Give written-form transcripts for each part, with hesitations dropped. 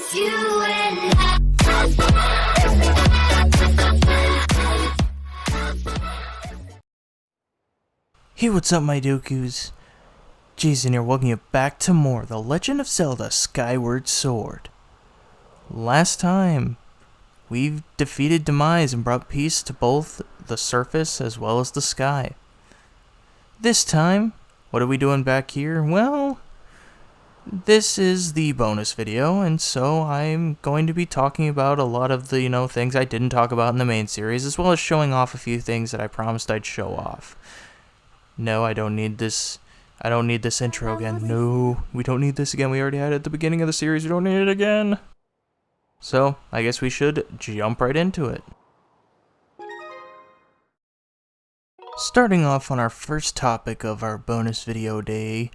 just you and I. Hey, what's up, my dokus? Jason here, welcoming you back to more The Legend of Zelda Skyward Sword. Last time, we've defeated Demise and brought peace to both the surface as well as the sky. This time, what are we doing back here? Well, this is the bonus video, and so I'm going to be talking about a lot of the, things I didn't talk about in the main series, as well as showing off a few things that I promised I'd show off. No, I don't need this. I don't need this intro again. No, we don't need this again. We already had it at the beginning of the series. We don't need it again. So, I guess we should jump right into it. Starting off on our first topic of our bonus video day,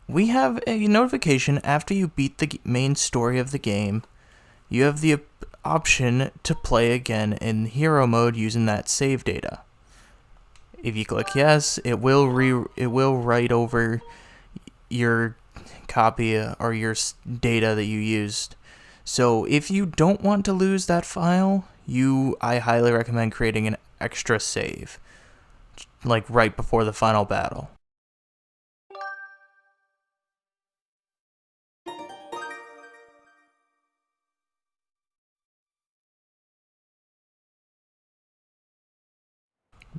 we have a notification after you beat the main story of the game. You have the option to play again in hero mode using that save data. If you click yes, it will write over your copy or your data that you used. So if you don't want to lose that file, I highly recommend creating an extra save, like right before the final battle.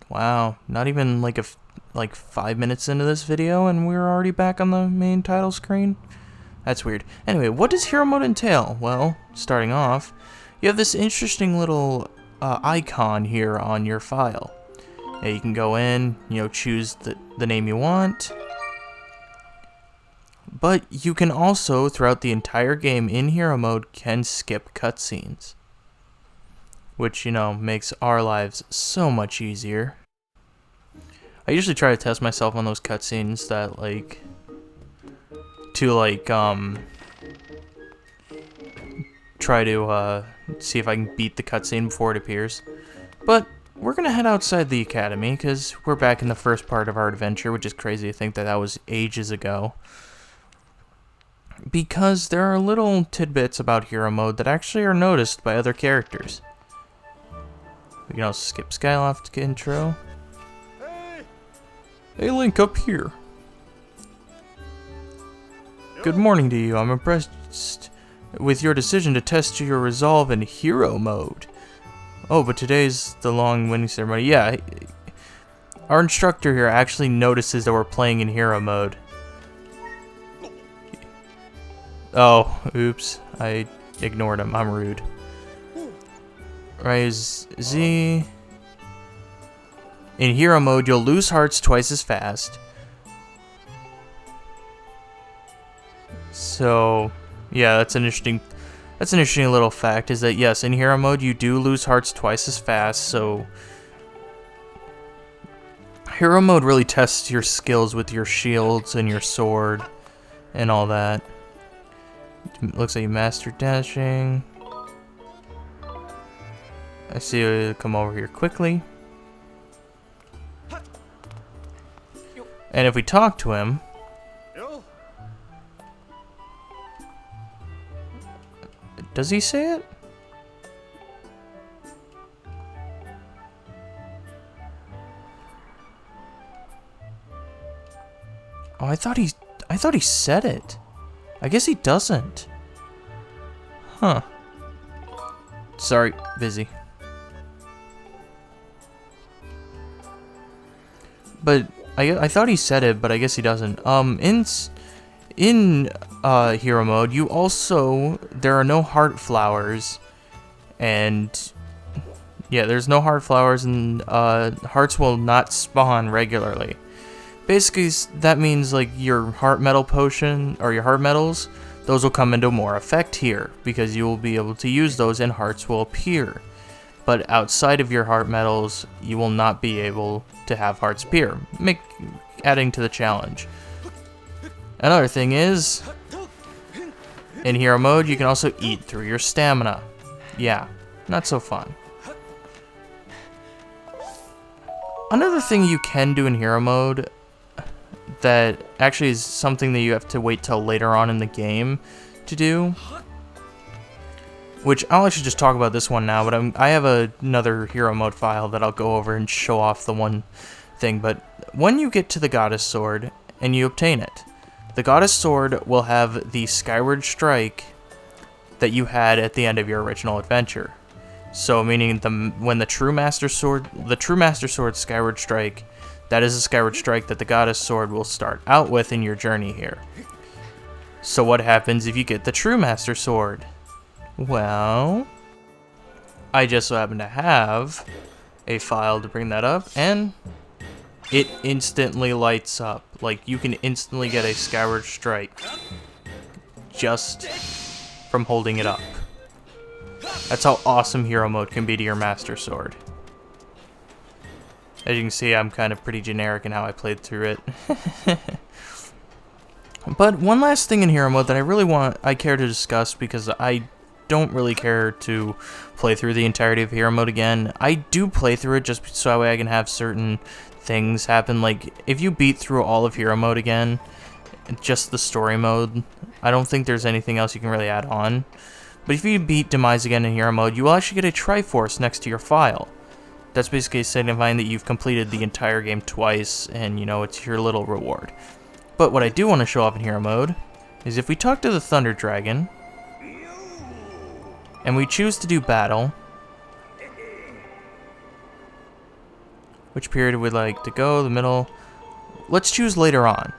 Wow, not even like 5 minutes into this video and we're already back on the main title screen? That's weird. Anyway, what does hero mode entail? Well, starting off, you have this interesting little icon here on your file. Yeah, you can go in, choose the name you want. But you can also, throughout the entire game in hero mode, can skip cutscenes. Which, makes our lives so much easier. I usually try to test myself on those cutscenes that, try to, see if I can beat the cutscene before it appears. But, we're gonna head outside the academy, because we're back in the first part of our adventure, which is crazy to think that was ages ago. Because there are little tidbits about hero mode that actually are noticed by other characters. We can also skip Skyloft intro. Hey, Link, up here. Good morning to you. I'm impressed with your decision to test your resolve in hero mode. Oh, but today's the long winning ceremony. Yeah, our instructor here actually notices that we're playing in hero mode. Oh, oops. I ignored him. I'm rude. Rise Z. In hero mode, you'll lose hearts twice as fast. So, yeah, that's an interesting little fact, is that yes, in hero mode you do lose hearts twice as fast, so hero mode really tests your skills with your shields and your sword and all that. Looks like you mastered dashing. I see you come over here quickly. And if we talk to him, does he say it? Oh, I thought he said it. I guess he doesn't. Huh. Sorry, busy. But I thought he said it, but I guess he doesn't. In hero mode, there are no heart flowers, and yeah, there's no heart flowers, and hearts will not spawn regularly. Basically, that means like your heart metal potion or your heart metals, those will come into more effect here because you will be able to use those, and hearts will appear. But outside of your heart metals, you will not be able to have hearts appear, adding to the challenge. Another thing is, in hero mode, you can also eat through your stamina. Yeah, not so fun. Another thing you can do in hero mode that actually is something that you have to wait till later on in the game to do which I'll actually just talk about this one now, but I have another hero mode file that I'll go over and show off the one thing. But when you get to the Goddess Sword and you obtain it, the Goddess Sword will have the Skyward Strike that you had at the end of your original adventure. So meaning when the True Master Sword Skyward Strike, that is a Skyward Strike that the Goddess Sword will start out with in your journey here. So what happens if you get the True Master Sword? Well, I just so happen to have a file to bring that up, and it instantly lights up. Like, you can instantly get a Skyward Strike just from holding it up. That's how awesome hero mode can be to your Master Sword. As you can see, I'm kind of pretty generic in how I played through it. But one last thing in hero mode that I care to discuss, because I don't really care to play through the entirety of hero mode again. I do play through it just so that way I can have certain things happen. Like, if you beat through all of hero mode again, just the story mode, I don't think there's anything else you can really add on. But if you beat Demise again in hero mode, you will actually get a Triforce next to your file. That's basically signifying that you've completed the entire game twice, and you know, it's your little reward. But what I do want to show off in hero mode is if we talk to the Thunder Dragon and we choose to do battle, which period we'd like to go, the middle, let's choose later on.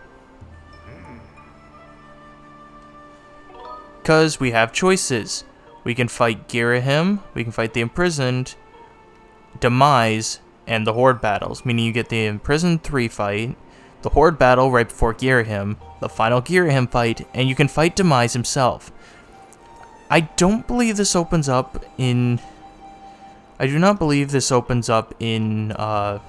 Because we have choices. We can fight Girahim, we can fight the Imprisoned, Demise, and the Horde battles, meaning you get the Imprisoned 3 fight, the Horde battle right before Girahim, the final Girahim fight, and you can fight Demise himself. I don't believe this opens up in... I do not believe this opens up in the,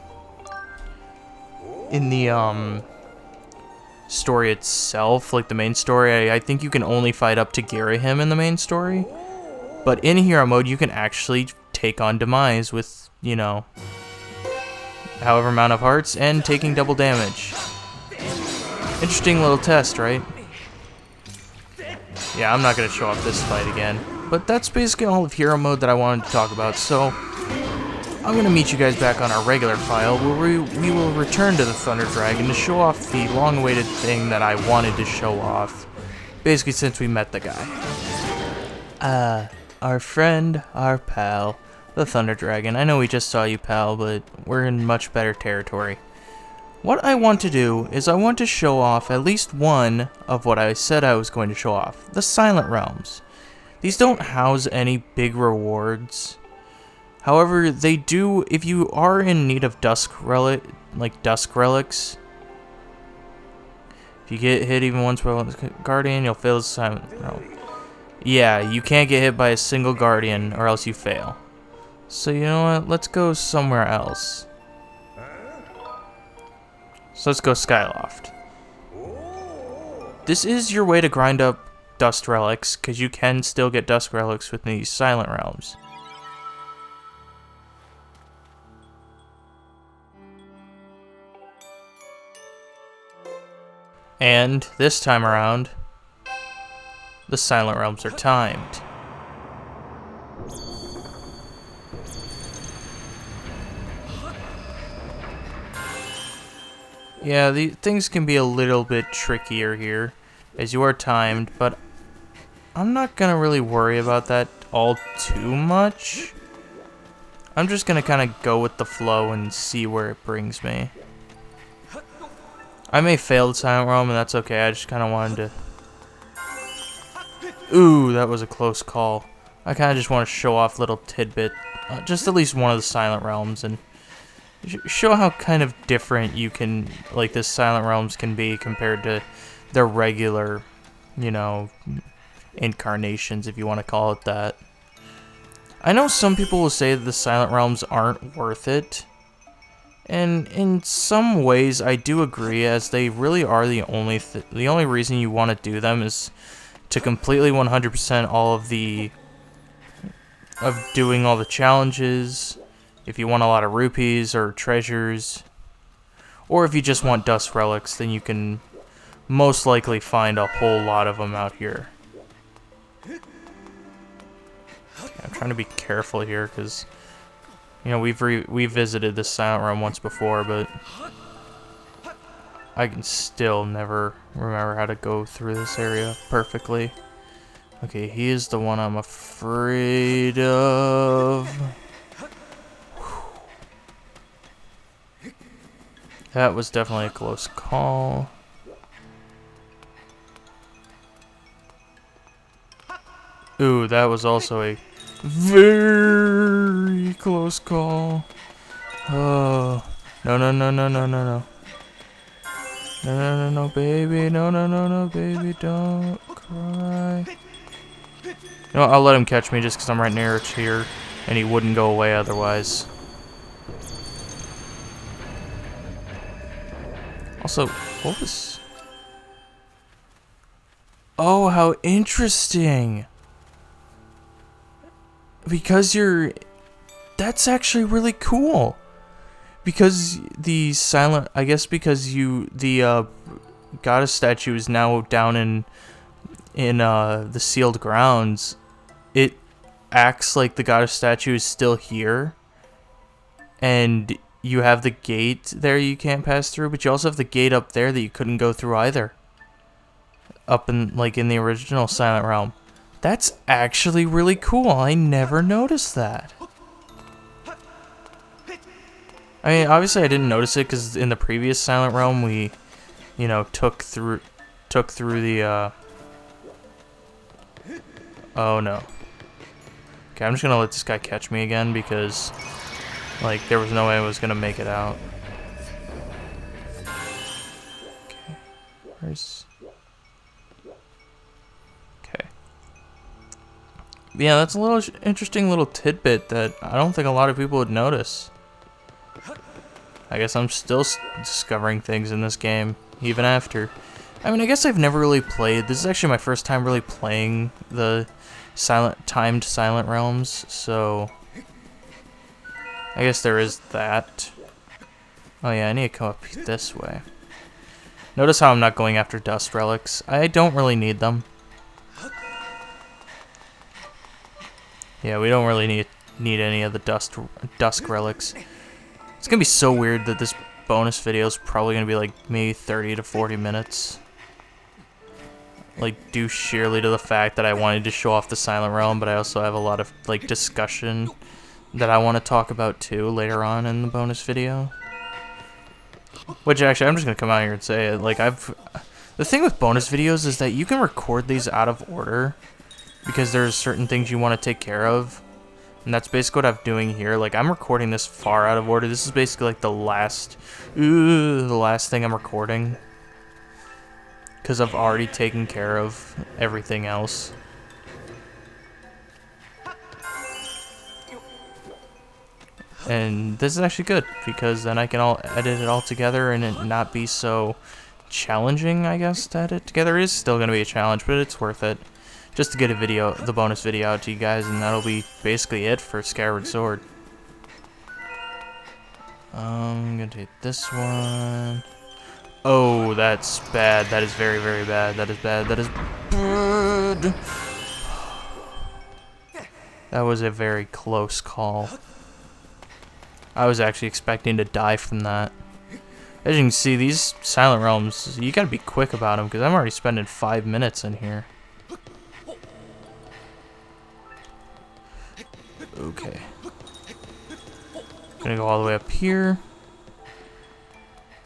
story itself, like the main story. I think you can only fight up to Girahim in the main story. But in hero mode, you can actually take on Demise with, you know, however amount of hearts and taking double damage. Interesting little test, right? Yeah, I'm not going to show off this fight again. But that's basically all of hero mode that I wanted to talk about, so I'm going to meet you guys back on our regular file, where we will return to the Thunder Dragon to show off the long-awaited thing that I wanted to show off, basically since we met the guy. Our friend, our pal, the Thunder Dragon. I know we just saw you, pal, but we're in much better territory. What I want to do is I want to show off at least one of what I said I was going to show off, the Silent Realms. These don't house any big rewards. However, they do, if you are in need of dusk relics, if you get hit even once by one guardian, you'll fail the Silent Realm. Yeah, you can't get hit by a single guardian or else you fail. So you know what, let's go somewhere else. So let's go Skyloft. This is your way to grind up dust relics, because you can still get dust relics with these Silent Realms. And this time around, the Silent Realms are timed. Yeah, the things can be a little bit trickier here, as you are timed, but I'm not gonna really worry about that all too much. I'm just gonna kind of go with the flow and see where it brings me. I may fail the Silent Realm, and that's okay. I just kind of wanted to... Ooh, that was a close call. I kind of just want to show off little tidbit, just at least one of the Silent Realms, and show how kind of different you can, like, this Silent Realms can be compared to their regular, you know, incarnations, if you want to call it that. I know some people will say that the Silent Realms aren't worth it, and in some ways I do agree, as they really are the only reason you want to do them is to completely 100% all of doing all the challenges, if you want a lot of rupees or treasures, or if you just want dust relics, then you can most likely find a whole lot of them out here. Okay, I'm trying to be careful here because, you know, we've visited this silent room once before, but I can still never remember how to go through this area perfectly. Okay, he is the one I'm afraid of. That was definitely a close call. Ooh, that was also a very close call. Oh, no, no, no, no, no, no, no. No, no, no, no, baby. No, no, no, no, baby. Don't cry. You know what, I'll let him catch me just because I'm right near here, and he wouldn't go away otherwise. Also, what was... Oh, how interesting. Because you're... That's actually really cool. Because the silent... I guess because you... The goddess statue is now down in the sealed grounds. It acts like the goddess statue is still here. And you have the gate there you can't pass through. But you also have the gate up there that you couldn't go through either. Up in, like, in the original Silent Realm. That's actually really cool. I never noticed that. I mean, obviously I didn't notice it because in the previous Silent Realm we, you know, took through the, Oh no. Okay, I'm just gonna let this guy catch me again because, like, there was no way I was gonna make it out. Okay. Where's... Yeah, that's a little interesting little tidbit that I don't think a lot of people would notice. I guess I'm still discovering things in this game, even after. I mean, I guess I've never really played. This is actually my first time really playing the timed Silent Realms, so I guess there is that. Oh yeah, I need to come up this way. Notice how I'm not going after dust relics. I don't really need them. Yeah, we don't really need any of the dusk relics. It's gonna be so weird that this bonus video is probably gonna be like maybe 30 to 40 minutes. Like, due sheerly to the fact that I wanted to show off the Silent Realm, but I also have a lot of like discussion that I want to talk about too later on in the bonus video. Which actually, I'm just gonna come out here and say it. Like, the thing with bonus videos is that you can record these out of order. Because there's certain things you want to take care of. And that's basically what I'm doing here. Like, I'm recording this far out of order. This is basically like the last thing I'm recording. Because I've already taken care of everything else. And this is actually good. Because then I can edit it all together and it not be so challenging, I guess, to edit together. It is still going to be a challenge, but it's worth it. Just to get the bonus video out to you guys, and that'll be basically it for Skyward Sword. I'm gonna take this one. Oh, that's bad. That is very, very bad. That is bad. That is bad. That was a very close call. I was actually expecting to die from that. As you can see, these Silent Realms, you gotta be quick about them, because I'm already spending 5 minutes in here. Okay. Gonna go all the way up here.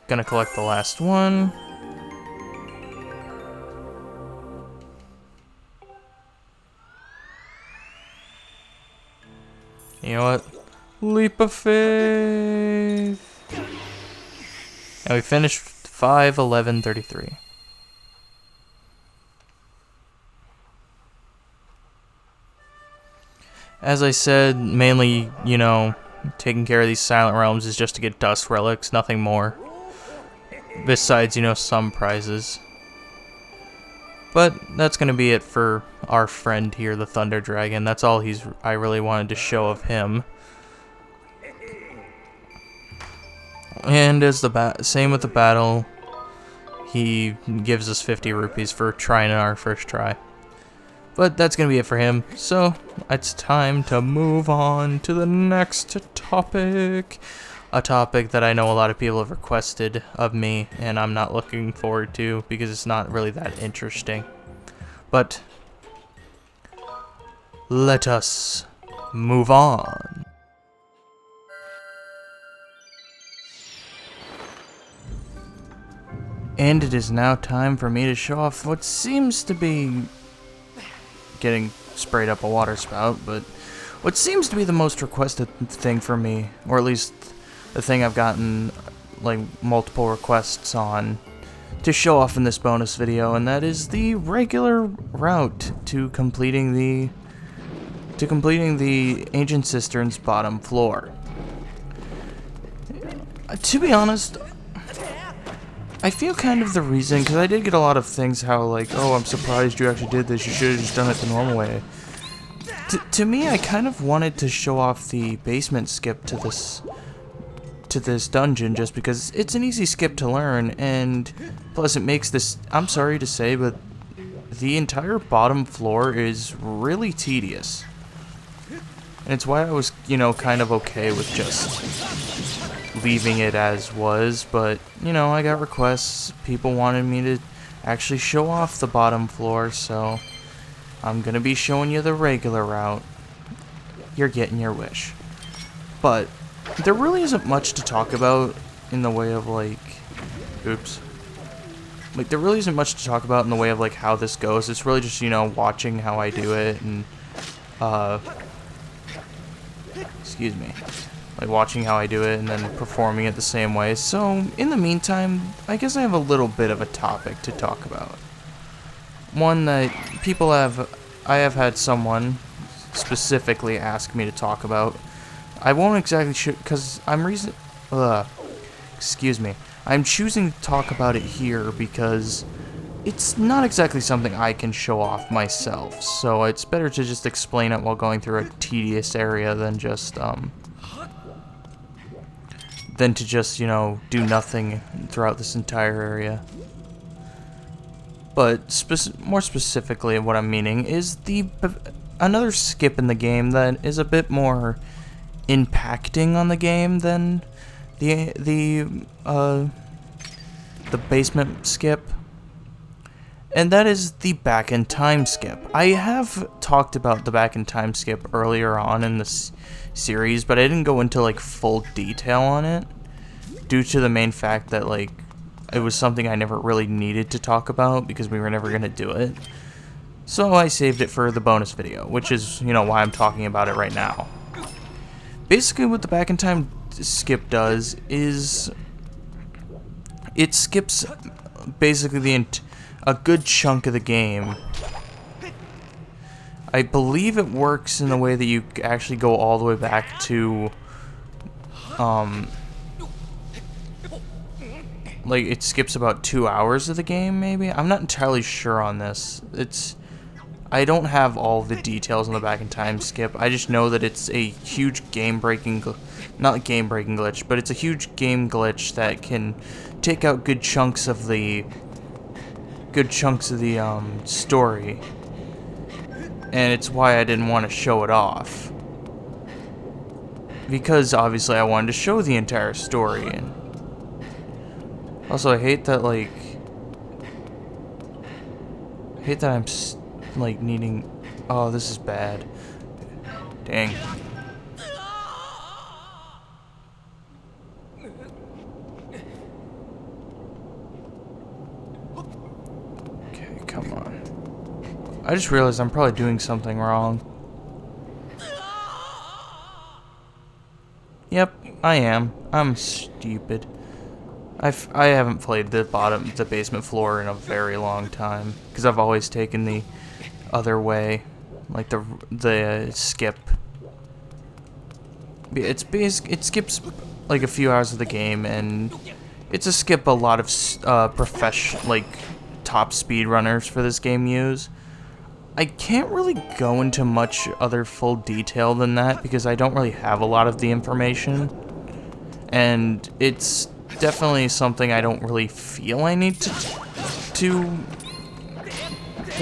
Gonna collect the last one. You know what? Leap of faith. And we finished 5:11:33. As I said, mainly, you know, taking care of these Silent Realms is just to get dust relics, nothing more. Besides, you know, some prizes. But that's going to be it for our friend here, the Thunder Dragon. That's all I really wanted to show of him. And as same with the battle, he gives us 50 rupees for trying our first try. But that's gonna be it for him. So it's time to move on to the next topic. A topic that I know a lot of people have requested of me, and I'm not looking forward to because it's not really that interesting. But let us move on. And it is now time for me to show off what seems to be getting sprayed up a water spout, but what seems to be the most requested thing for me, or at least the thing I've gotten like multiple requests on to show off in this bonus video, and that is the regular route to completing the Ancient Cistern's bottom floor. To be honest, I feel kind of the reason, because I did get a lot of things how like, oh, I'm surprised you actually did this, you should have just done it the normal way. To me, I kind of wanted to show off the basement skip to this dungeon just because it's an easy skip to learn, and plus it makes this, I'm sorry to say, but the entire bottom floor is really tedious. And it's why I was, you know, kind of okay with just leaving it as was, but, you know, I got requests. People wanted me to actually show off the bottom floor, so I'm gonna be showing you the regular route. You're getting your wish. But there really isn't much to talk about in the way of, like, oops. Like, there really isn't much to talk about in the way of, like, how this goes. It's really just, you know, watching how I do it, and, excuse me. Like, watching how I do it and then performing it the same way. So, in the meantime, I guess I have a little bit of a topic to talk about. One that I have had someone specifically ask me to talk about. I won't exactly because excuse me. I'm choosing to talk about it here because it's not exactly something I can show off myself. So, it's better to just explain it while going through a tedious area than just, you know, do nothing throughout this entire area. But more specifically, what I'm meaning is another skip in the game that is a bit more impacting on the game than the basement skip, and that is the back in time skip. I have talked about the back in time skip earlier on in this series, but I didn't go into like full detail on it due to the main fact that like it was something I never really needed to talk about because we were never going to do it. So I saved it for the bonus video, which is, you know, why I'm talking about it right now. Basically what the back in time skip does is it skips basically a good chunk of the game. I believe it works in the way that you actually go all the way back to, like, it skips about 2 hours of the game, maybe? I'm not entirely sure on this. I don't have all the details on the back in time skip. I just know that it's a huge game-breaking, not game-breaking glitch, but it's a huge game glitch that can take out good chunks of the story. And it's why I didn't want to show it off. Because obviously I wanted to show the entire story. And also I hate that I'm like needing, oh, this is bad. Dang. Okay, come on. I just realized I'm probably doing something wrong. Yep, I am. I'm stupid. I haven't played the basement floor in a very long time because I've always taken the other way, like the skip. It skips like a few hours of the game, and it's a skip a lot of top speedrunners for this game use. I can't really go into much other full detail than that because I don't really have a lot of the information, and it's definitely something I don't really feel I need to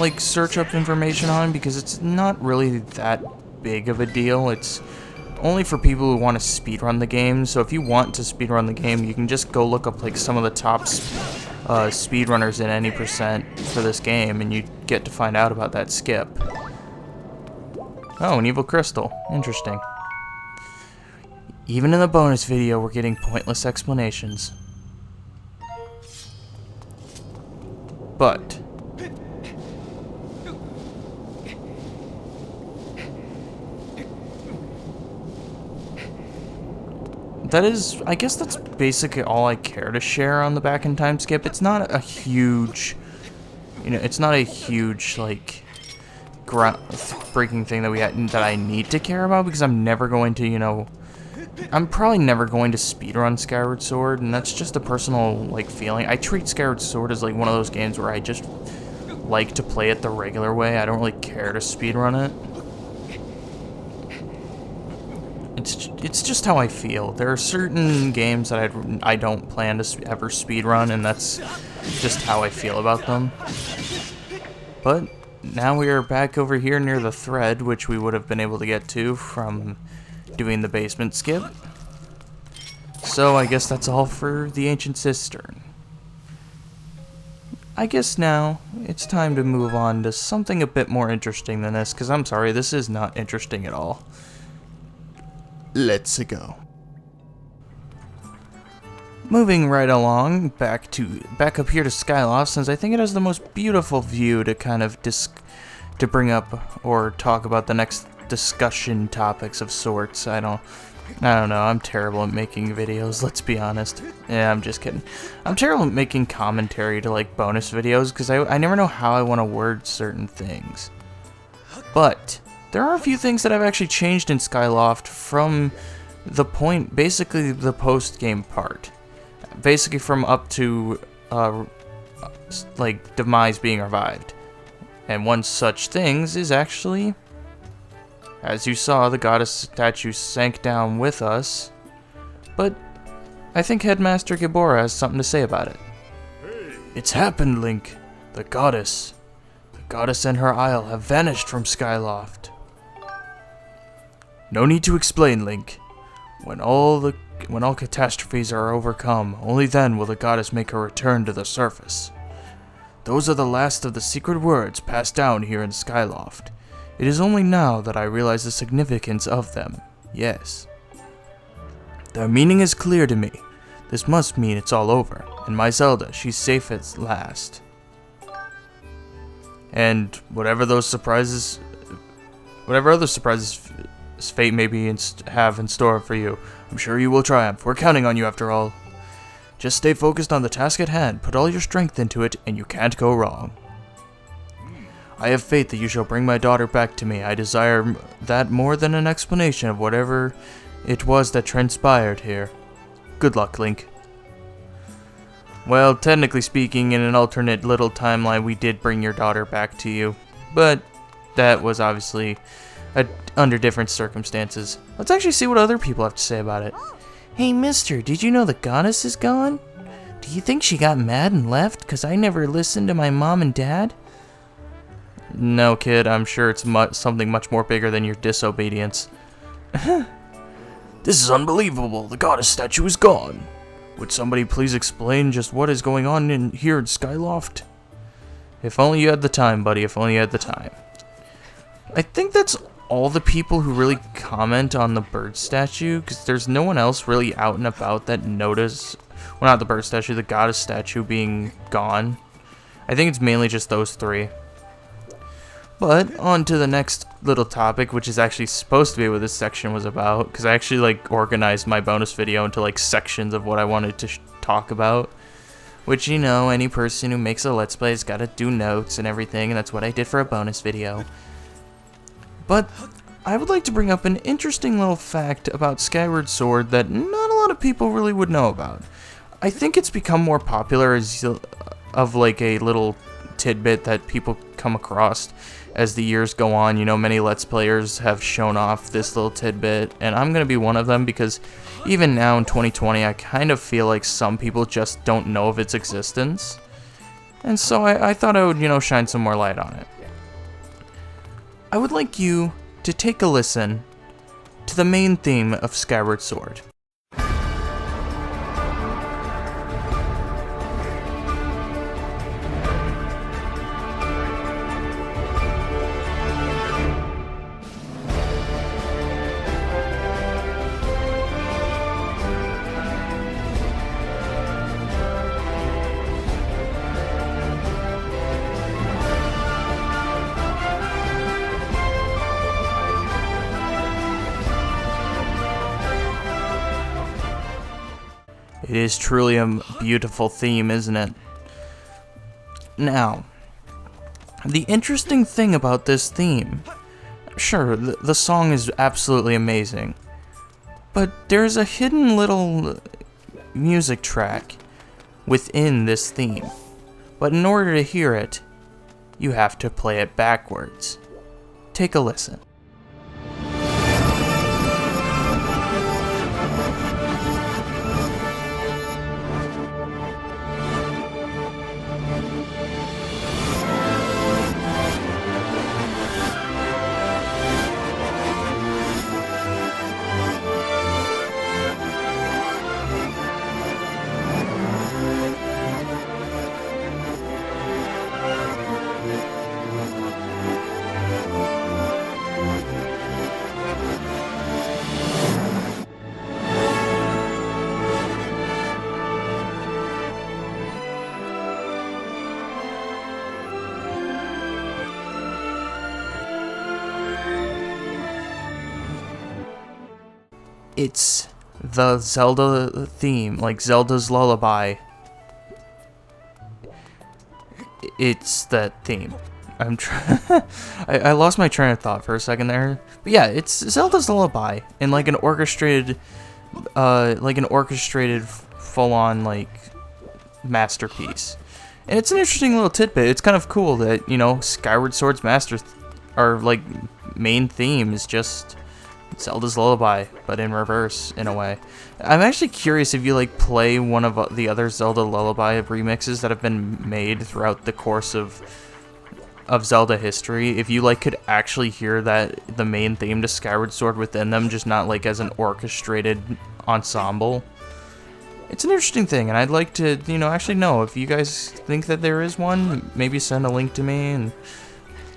like search up information on because it's not really that big of a deal. It's only for people who want to speedrun the game. So if you want to speedrun the game, you can just go look up like some of the top speedrunners in any percent for this game, and you get to find out about that skip. Oh, an evil crystal. Interesting. Even in the bonus video, we're getting pointless explanations. But that is, I guess that's basically all I care to share on the back in time skip. It's not a huge, it's not a huge, like, breaking thing that I need to care about, because I'm never going to, I'm probably never going to speedrun Skyward Sword, and that's just a personal, like, feeling. I treat Skyward Sword as, like, one of those games where I just like to play it the regular way. I don't really care to speedrun it. It's just how I feel. There are certain games that I don't plan to ever speedrun, and that's just how I feel about them. But now we are back over here near the thread, which we would have been able to get to from doing the basement skip. So I guess that's all for the Ancient Cistern. I guess now it's time to move on to something a bit more interesting than this, because I'm sorry, this is not interesting at all. Let's go. Moving right along, back up here to Skyloft, since I think it has the most beautiful view to kind of to bring up or talk about the next discussion topics of sorts. I don't know, I'm terrible at making videos, let's be honest. Yeah, I'm just kidding. I'm terrible at making commentary to, like, bonus videos, because I never know how I want to word certain things. But there are a few things that I've actually changed in Skyloft from the point, basically the post-game part. Basically from up to, like, Demise being revived. And one such things is actually, as you saw, the goddess statue sank down with us. But I think Headmaster Gibora has something to say about it. It's happened, Link. The goddess and her isle have vanished from Skyloft. No need to explain, Link. When all catastrophes are overcome, only then will the goddess make her return to the surface. Those are the last of the secret words passed down here in Skyloft. It is only now that I realize the significance of them. Yes. Their meaning is clear to me. This must mean it's all over, and my Zelda, she's safe at last. And whatever other surprises fate may have in store for you, I'm sure you will triumph. We're counting on you after all. Just stay focused on the task at hand, put all your strength into it, and you can't go wrong. I have faith that you shall bring my daughter back to me. I desire that more than an explanation of whatever it was that transpired here. Good luck, Link. Well, technically speaking, in an alternate little timeline, we did bring your daughter back to you, but that was obviously under different circumstances. Let's actually see what other people have to say about it. Hey, mister, did you know the goddess is gone? Do you think she got mad and left because I never listened to my mom and dad? No, kid, I'm sure it's something much more bigger than your disobedience. This is unbelievable. The goddess statue is gone. Would somebody please explain just what is going on here in Skyloft? If only you had the time, buddy, if only you had the time. I think that's all the people who really comment on the bird statue, because there's no one else really out and about that notice, well, not the bird statue, the goddess statue being gone. I think it's mainly just those three. But on to the next little topic, which is actually supposed to be what this section was about, because I actually, like, organized my bonus video into, like, sections of what I wanted to talk about. Which, you know, any person who makes a Let's Play has got to do notes and everything, and that's what I did for a bonus video. But I would like to bring up an interesting little fact about Skyward Sword that not a lot of people really would know about. I think it's become more popular as of like a little tidbit that people come across as the years go on. You know, many Let's Players have shown off this little tidbit, and I'm going to be one of them because even now in 2020, I kind of feel like some people just don't know of its existence. And so I thought I would, shine some more light on it. I would like you to take a listen to the main theme of Skyward Sword. It is truly a beautiful theme, isn't it? Now, the interesting thing about this theme, sure, the song is absolutely amazing, but there's a hidden little music track within this theme. But in order to hear it, you have to play it backwards. Take a listen. It's the Zelda theme, like Zelda's Lullaby. It's that theme. I lost my train of thought for a second there. But yeah, it's Zelda's Lullaby in like an orchestrated full-on like masterpiece. And it's an interesting little tidbit. It's kind of cool that, Skyward Sword's main theme is just Zelda's Lullaby, but in reverse, in a way. I'm actually curious if you play one of the other Zelda Lullaby remixes that have been made throughout the course of Zelda history, if you could actually hear the main theme to Skyward Sword within them, just not as an orchestrated ensemble. It's an interesting thing, and I'd like to, actually know if you guys think that there is one. Maybe send a link to me and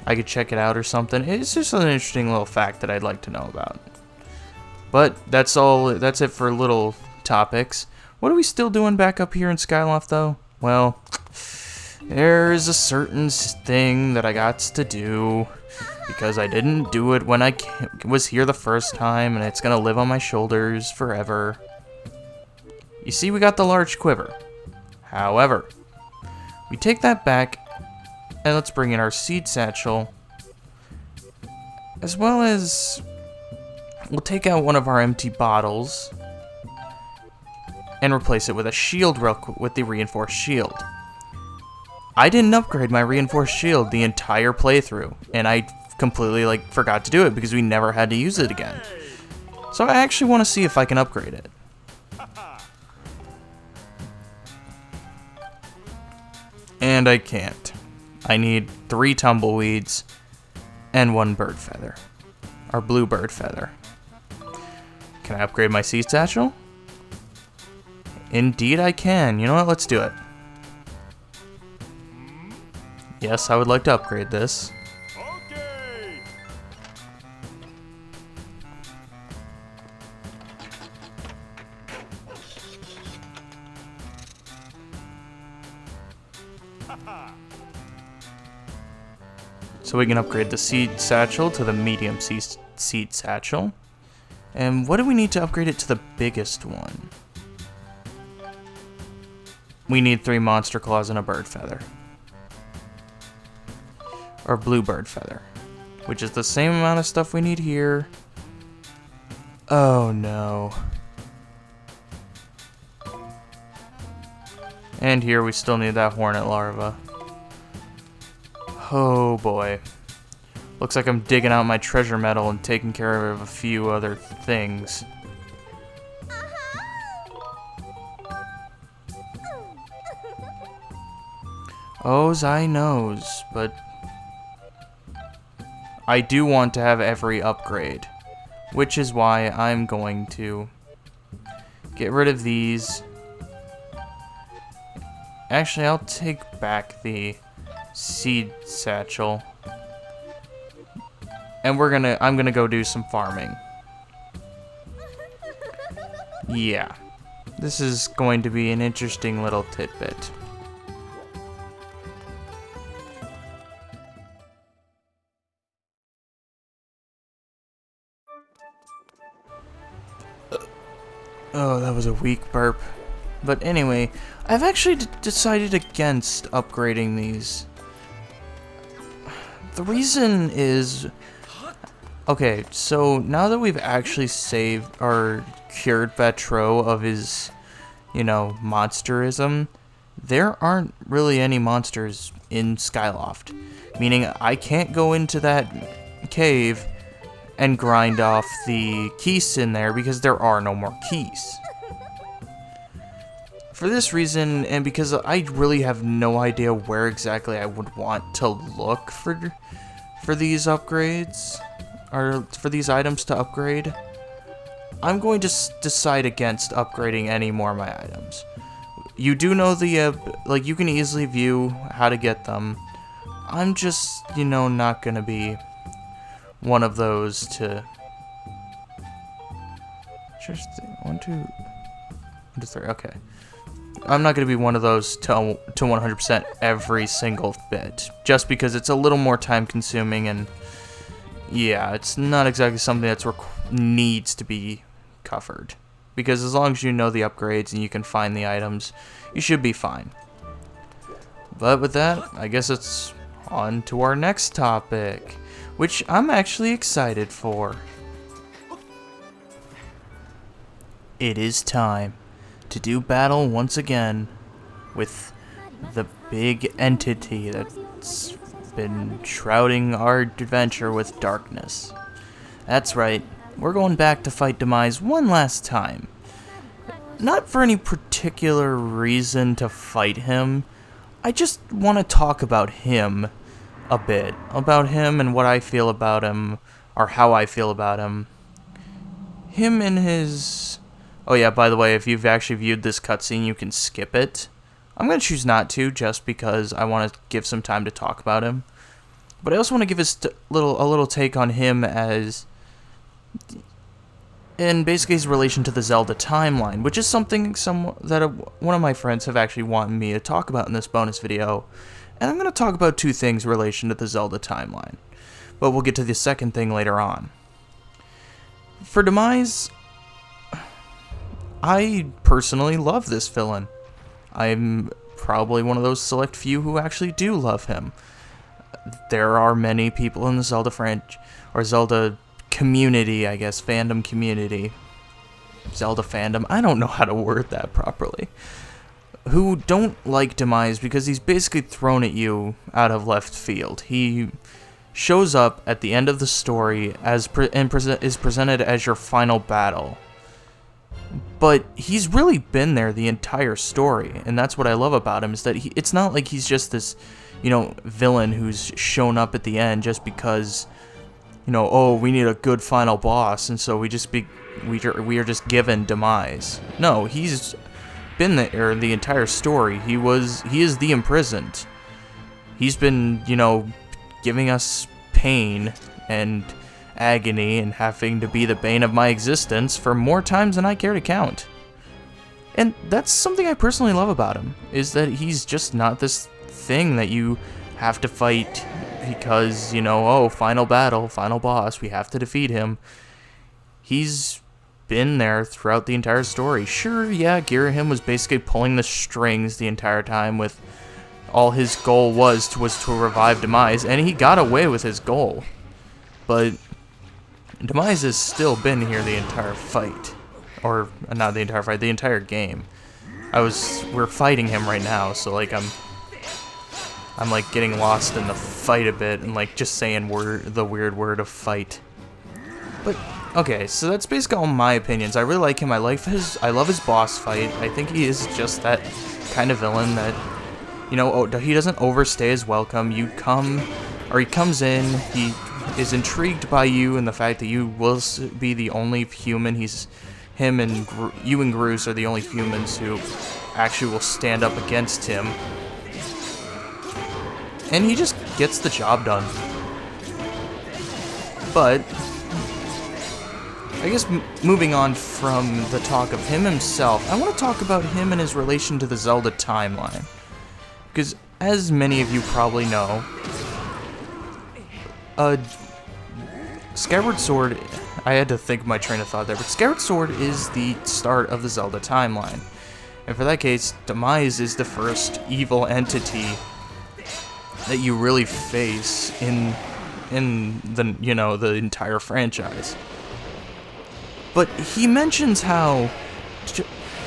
I could check it out or something. It's just an interesting little fact that I'd like to know about. But that's it for little topics. What are we still doing back up here in Skyloft, though? Well, there's a certain thing that I got to do because I didn't do it when I was here the first time, and it's gonna live on my shoulders forever. You see, we got the large quiver. However, we take that back, and let's bring in our seed satchel, as well as we'll take out one of our empty bottles and replace it with a shield real quick with the reinforced shield. I didn't upgrade my reinforced shield the entire playthrough, and I completely forgot to do it because we never had to use it again. So I actually want to see if I can upgrade it. And I can't. I need 3 tumbleweeds and 1 bird feather. Our blue bird feather. Can I upgrade my seed satchel? Indeed I can. You know what? Let's do it. Yes, I would like to upgrade this. Okay. So we can upgrade the seed satchel to the medium seed satchel. And what do we need to upgrade it to the biggest one? We need 3 monster claws and a bird feather. Or blue bird feather. Which is the same amount of stuff we need here. Oh no. And here we still need that hornet larva. Oh boy. Looks like I'm digging out my treasure metal and taking care of a few other things. Oh's I knows, but I do want to have every upgrade, which is why I'm going to get rid of these. Actually, I'll take back the seed satchel. And I'm gonna go do some farming. Yeah. This is going to be an interesting little tidbit. Oh, that was a weak burp. But anyway, I've actually decided against upgrading these. The reason is... Okay, so now that we've actually saved or cured Batro of his, you know, monsterism, there aren't really any monsters in Skyloft. Meaning I can't go into that cave and grind off the keys in there because there are no more keys. For this reason, and because I really have no idea where exactly I would want to look for these upgrades, or for these items to upgrade, I'm going to decide against upgrading any more of my items. You do know the, like, you can easily view how to get them. I'm just, you know, not gonna be one of those to... Just 1, 2, 1, 2, 3, okay. I'm not going to be one of those to 100% every single bit, just because it's a little more time consuming, and yeah, it's not exactly something that's needs to be covered. Because as long as you know the upgrades and you can find the items, you should be fine. But with that, I guess it's on to our next topic, which I'm actually excited for. It is time to do battle once again with the big entity that's been shrouding our adventure with darkness. That's right, we're going back to fight Demise one last time. Not for any particular reason to fight him, I just want to talk about him a bit. About him and what I feel about him, or how I feel about him. Him and his... Oh yeah, by the way, if you've actually viewed this cutscene, you can skip it. I'm going to choose not to, just because I want to give some time to talk about him. But I also want to give a little take on him as... and basically his relation to the Zelda timeline, which is something that one of my friends have actually wanted me to talk about in this bonus video. And I'm going to talk about two things in relation to the Zelda timeline. But we'll get to the second thing later on. For Demise... I personally love this villain. I'm probably one of those select few who actually do love him. There are many people in the Zelda Zelda community, I guess, fandom community. Zelda fandom, I don't know how to word that properly. Who don't like Demise because he's basically thrown at you out of left field. He shows up at the end of the story is presented as your final battle. But he's really been there the entire story, and that's what I love about him, is that it's not like he's just this, you know, villain who's shown up at the end just because, you know, oh, we need a good final boss, and so we are just given Demise. No, he's been there the entire story. He is the imprisoned. He's been, you know, giving us pain and agony and having to be the bane of my existence for more times than I care to count. And that's something I personally love about him, is that he's just not this thing that you have to fight because, you know, oh, final battle, final boss, we have to defeat him. He's been there throughout the entire story. Sure, yeah, Girahim was basically pulling the strings the entire time with all his goal was to revive Demise, and he got away with his goal. But Demise has still been here the entire fight. Or, not the entire fight, the entire game. We're fighting him right now, so, like, I'm like, getting lost in the fight a bit, and, like, just saying the weird word of fight. But, okay, so that's basically all my opinions. I really like him, I love his boss fight. I think he is just that kind of villain that, you know, he doesn't overstay his welcome. He comes in, he is intrigued by you and the fact that you will be the only human. Him and you and Groose are the only humans who actually will stand up against him. And he just gets the job done. But I guess moving on from the talk of him himself, I want to talk about him and his relation to the Zelda timeline. Because as many of you probably know, Skyward Sword, I had to think of my train of thought there, but Skyward Sword is the start of the Zelda timeline. And for that case, Demise is the first evil entity that you really face in the, you know, the entire franchise. But he mentions how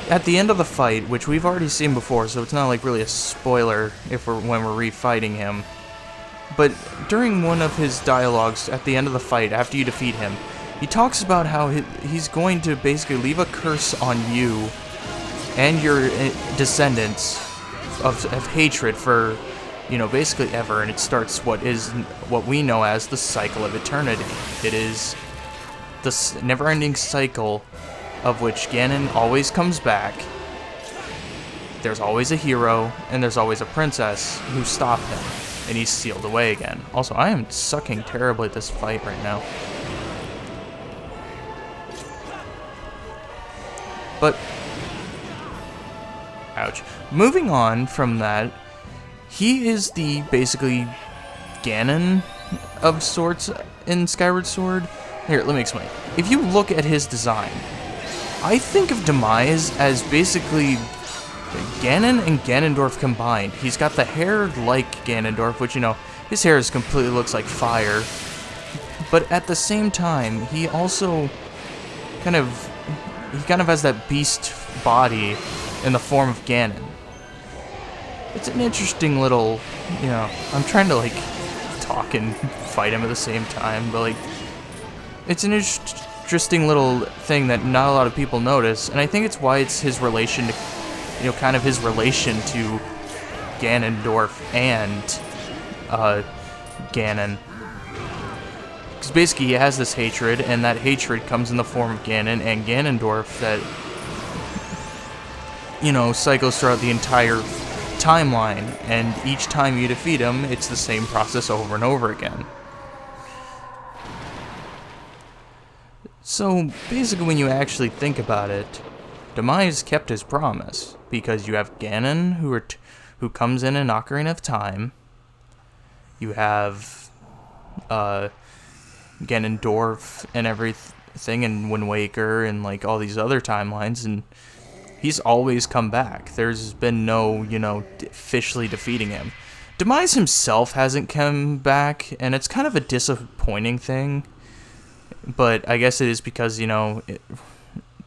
at the end of the fight, which we've already seen before, so it's not like really a spoiler when we're refighting him. But during one of his dialogues at the end of the fight, after you defeat him, he talks about how he's going to basically leave a curse on you and your descendants of hatred for, you know, basically ever, and it starts what we know as the cycle of eternity. It is the never-ending cycle of which Ganon always comes back. There's always a hero, and there's always a princess who stop him, and he's sealed away again. Also, I am sucking terribly at this fight right now. But, ouch. Moving on from that, he is the, basically, Ganon of sorts in Skyward Sword. Here, let me explain. If you look at his design, I think of Demise as basically Ganon and Ganondorf combined. He's got the hair like Ganondorf, which, you know, his hair completely looks like fire. But at the same time, he also kind of has that beast body in the form of Ganon. It's an interesting little, you know, I'm trying to, like, talk and fight him at the same time, but, like, it's an interesting little thing that not a lot of people notice, and I think it's why it's his relation to, you know, kind of his relation to Ganondorf and Ganon. Because basically he has this hatred, and that hatred comes in the form of Ganon and Ganondorf that, you know, cycles throughout the entire timeline, and each time you defeat him, it's the same process over and over again. So, basically when you actually think about it, Demise kept his promise, because you have Ganon, who comes in Ocarina of Time. You have Ganondorf and everything in Wind Waker and, like, all these other timelines, and he's always come back. There's been no, you know, officially defeating him. Demise himself hasn't come back, and it's kind of a disappointing thing. But I guess it is because, you know,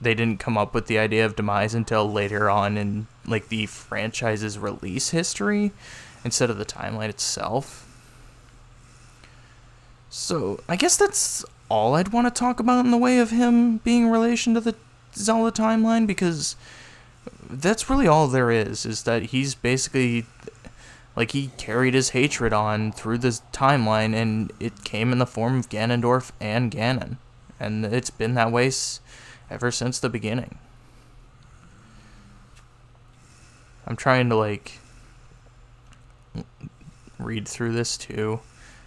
they didn't come up with the idea of Demise until later on in, like, the franchise's release history instead of the timeline itself. So, I guess that's all I'd want to talk about in the way of him being in relation to the Zelda timeline, because that's really all there is that he's basically, like, he carried his hatred on through this timeline, and it came in the form of Ganondorf and Ganon. And it's been that way ever since the beginning. I'm trying to, like, read through this too,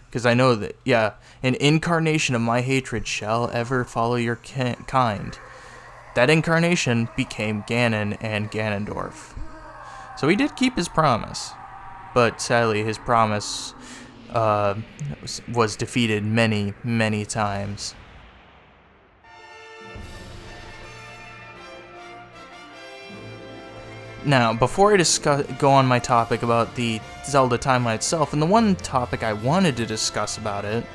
because I know that, yeah, an incarnation of my hatred shall ever follow your kind. That incarnation became Ganon and Ganondorf. So he did keep his promise. But sadly, his promise was defeated many, many times. Now, before I go on my topic about the Zelda timeline itself, and the one topic I wanted to discuss about it,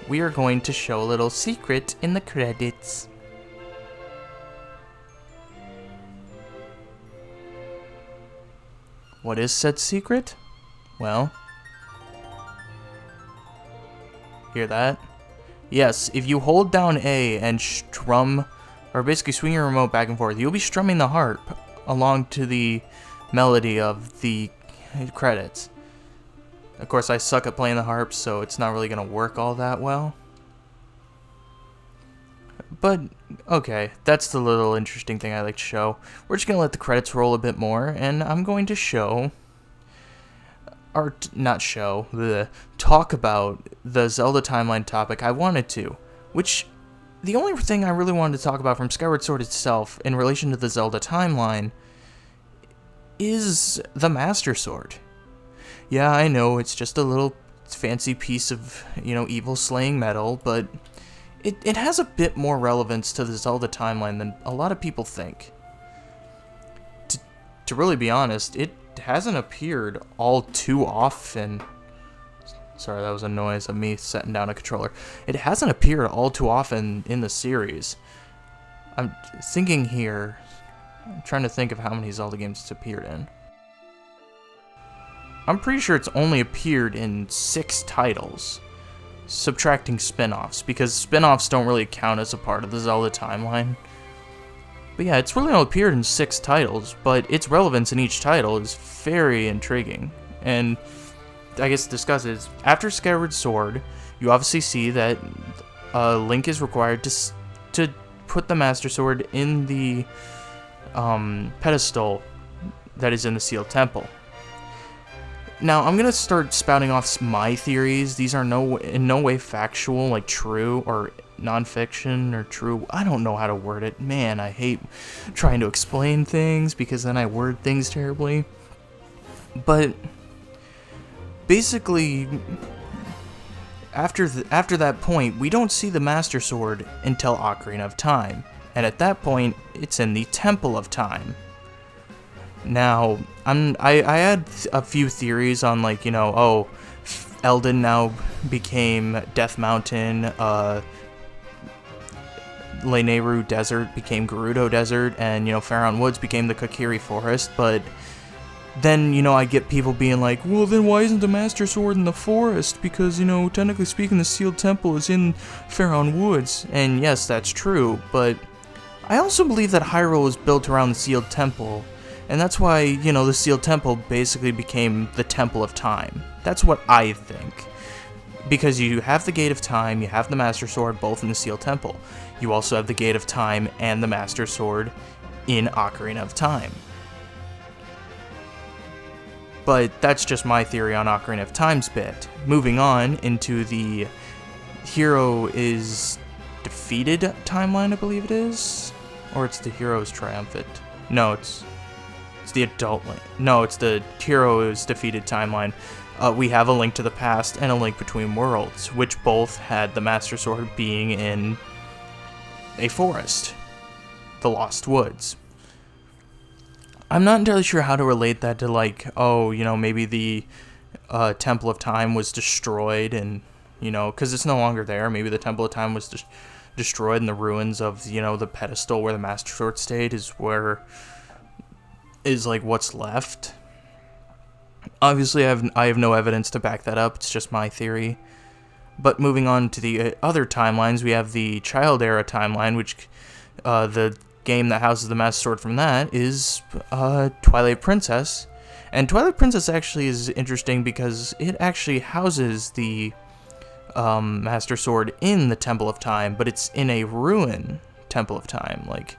we are going to show a little secret in the credits. What is said secret? Well, hear that? Yes, if you hold down A and strum, or basically swing your remote back and forth, you'll be strumming the harp along to the melody of the credits. Of course, I suck at playing the harp, so it's not really going to work all that well. But, okay, that's the little interesting thing I like to show. We're just going to let the credits roll a bit more, and I'm going to show, or not show, talk about the Zelda timeline topic I wanted to, which, the only thing I really wanted to talk about from Skyward Sword itself in relation to the Zelda timeline is the Master Sword. Yeah, I know, it's just a little fancy piece of, evil slaying metal, but it has a bit more relevance to the Zelda timeline than a lot of people think. To really be honest, it hasn't appeared all too often. Sorry, that was a noise of me setting down a controller. It hasn't appeared all too often in the series. I'm thinking here, I'm trying to think of how many Zelda games it's appeared in. I'm pretty sure it's only appeared in 6 titles, subtracting spin-offs, because spin-offs don't really count as a part of the Zelda timeline. But yeah, it's really only appeared in 6 titles, but its relevance in each title is very intriguing. And I guess to discuss is, after Skyward Sword, you obviously see that Link is required to put the Master Sword in the pedestal that is in the Sealed Temple. Now, I'm going to start spouting off my theories. These are in no way factual, like true, or non-fiction, or true. I don't know how to word it. Man, I hate trying to explain things, because then I word things terribly. But basically, after that point, we don't see the Master Sword until Ocarina of Time. And at that point, it's in the Temple of Time. Now, I had a few theories on, like, Eldin now became Death Mountain, Lanayru Desert became Gerudo Desert, and, Faron Woods became the Kokiri Forest, but then, I get people being like, well, then why isn't the Master Sword in the forest? Because, technically speaking, the Sealed Temple is in Faron Woods, and yes, that's true, but I also believe that Hyrule was built around the Sealed Temple. And that's why, the Sealed Temple basically became the Temple of Time. That's what I think. Because you have the Gate of Time, you have the Master Sword, both in the Sealed Temple. You also have the Gate of Time and the Master Sword in Ocarina of Time. But that's just my theory on Ocarina of Time's bit. Moving on into the hero is defeated timeline, I believe it is? Or it's the hero's triumphant. No, it's the adult Link. No, it's the hero is defeated timeline. We have a Link to the Past and a Link Between Worlds, which both had the Master Sword being in a forest, the Lost Woods. I'm not entirely sure how to relate that to, like, maybe the Temple of Time was destroyed and, because it's no longer there. Maybe the Temple of Time was destroyed and the ruins of, the pedestal where the Master Sword stayed is like what's left. Obviously, I have no evidence to back that up. It's just my theory. But moving on to the other timelines, we have the Child Era timeline, which the game that houses the Master Sword from that is Twilight Princess. And Twilight Princess actually is interesting because it actually houses the Master Sword in the Temple of Time, but it's in a ruin Temple of Time. Like,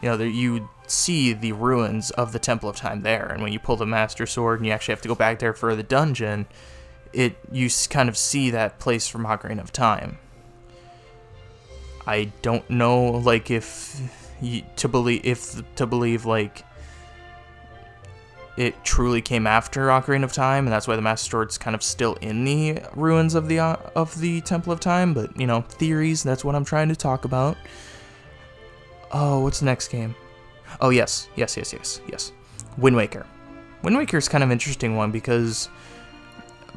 you see the ruins of the Temple of Time there, and when you pull the Master Sword and you actually have to go back there for the dungeon, you kind of see that place from Ocarina of Time. I don't know, like, to believe like it truly came after Ocarina of Time, and that's why the Master Sword's kind of still in the ruins of the Temple of Time. But theories. That's what I'm trying to talk about. Oh, what's the next game? Oh, yes. Wind Waker. Wind Waker is kind of an interesting one because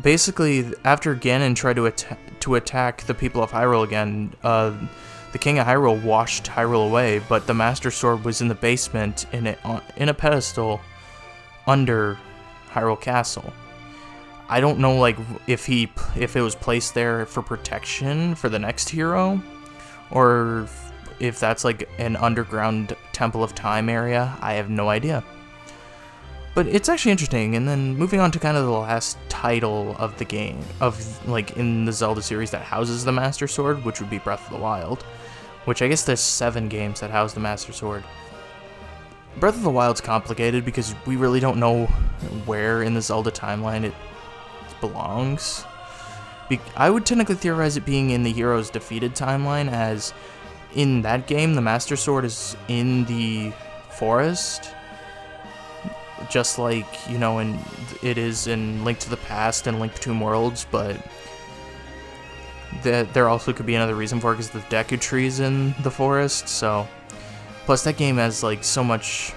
basically after Ganon tried to attack the people of Hyrule again, the King of Hyrule washed Hyrule away, but the Master Sword was in the basement in a pedestal under Hyrule Castle. I don't know, like, if it was placed there for protection for the next hero, or if that's like an underground Temple of Time area. I have no idea. But it's actually interesting, and then moving on to kind of the last title of the game, in the Zelda series that houses the Master Sword, which would be Breath of the Wild, which I guess there's 7 games that house the Master Sword. Breath of the Wild's complicated because we really don't know where in the Zelda timeline it belongs. I would technically theorize it being in the Heroes Defeated timeline, as in that game, the Master Sword is in the forest, just like, it is in Link to the Past and Link Between Worlds, but there also could be another reason for it, because the Deku Tree's in the forest, so... Plus, that game has, so much,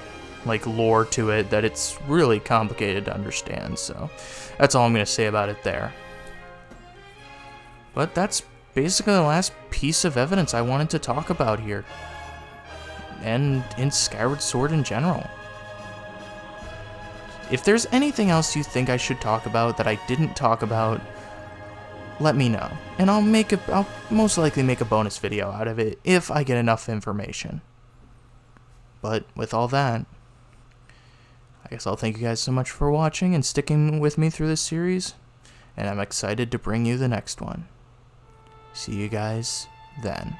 lore to it that it's really complicated to understand, so that's all I'm going to say about it there. But that's basically the last piece of evidence I wanted to talk about here, and in Skyward Sword in general. If there's anything else you think I should talk about that I didn't talk about, let me know, and I'll most likely make a bonus video out of it if I get enough information. But with all that, I guess I'll thank you guys so much for watching and sticking with me through this series, and I'm excited to bring you the next one. See you guys then.